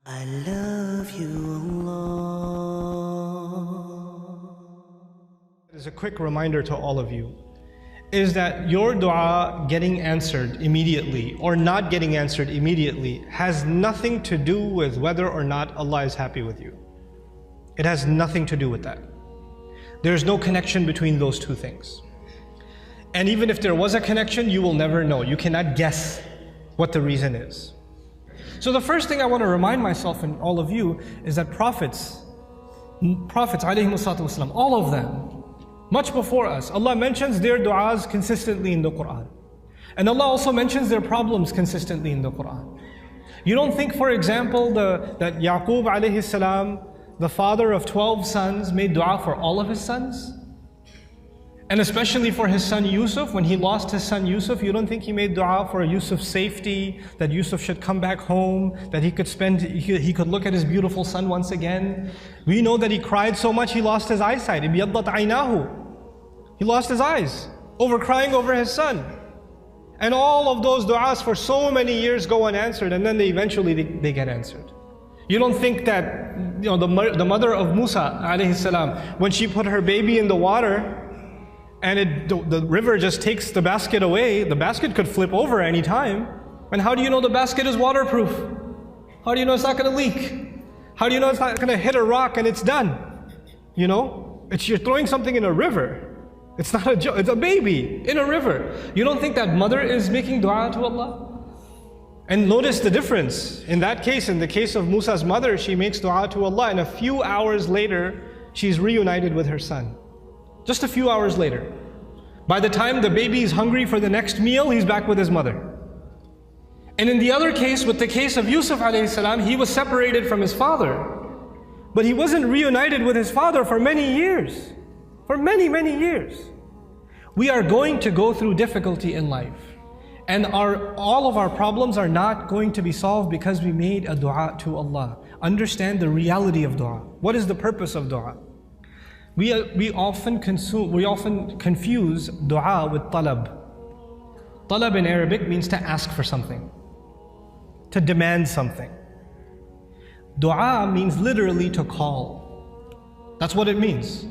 I love you, Allah. As a quick reminder to all of you, is that your dua getting answered immediately or not getting answered immediately has nothing to do with whether or not Allah is happy with you. It has nothing to do with that. There's no connection between those two things. And even if there was a connection, you will never know. You cannot guess what the reason is. So the first thing I want to remind myself and all of you is that prophets ﷺ, all of them, much before us, Allah mentions their du'as consistently in the Quran. And Allah also mentions their problems consistently in the Quran. You don't think, for example, that Yaqub alayhi salam, the father of 12 sons, made dua for all of his sons? And especially for his son Yusuf, when he lost his son Yusuf, you don't think he made dua for Yusuf's safety, that Yusuf should come back home, that he could look at his beautiful son once again? We know that he cried so much he lost his eyesight. Ibiyaddat aynahu. He lost his eyes over crying over his son. And all of those du'as for so many years go unanswered, and then eventually they get answered. You don't think that the mother of Musa alayhi salam, when she put her baby in the water, and the river just takes the basket away, the basket could flip over any time. And how do you know the basket is waterproof? How do you know it's not going to leak? How do you know it's not going to hit a rock and it's done? You know, you're throwing something in a river. It's not a joke, it's a baby in a river. You don't think that mother is making dua to Allah? And notice the difference. In that case, in the case of Musa's mother, she makes dua to Allah, and a few hours later, she's reunited with her son. Just a few hours later. By the time the baby is hungry for the next meal, he's back with his mother. And in the other case, with the case of Yusuf alayhi salam, he was separated from his father. But he wasn't reunited with his father for many years. For many, many years. We are going to go through difficulty in life. And all of our problems are not going to be solved because we made a dua to Allah. Understand the reality of dua. What is the purpose of dua? We often confuse dua with talab. Talab in Arabic means to ask for something, to demand something. Dua means literally to call. That's what it means.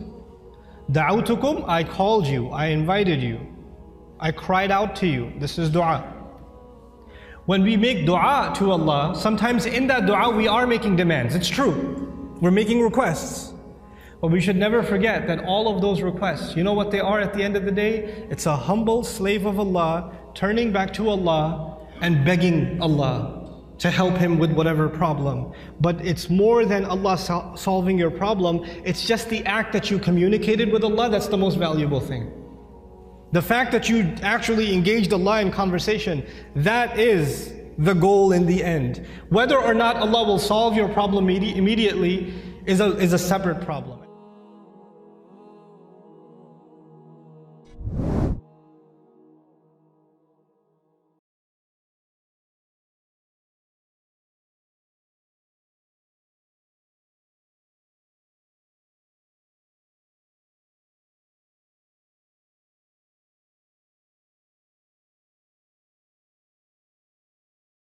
Da'awtukum, I called you, I invited you, I cried out to you. This is dua. When we make dua to Allah, sometimes in that dua we are making demands. It's true. We're making requests. But we should never forget that all of those requests, you know what they are at the end of the day? It's a humble slave of Allah turning back to Allah and begging Allah to help him with whatever problem. But it's more than Allah solving your problem. It's just the act that you communicated with Allah that's the most valuable thing. The fact that you actually engaged Allah in conversation, that is the goal in the end. Whether or not Allah will solve your problem immediately is a separate problem.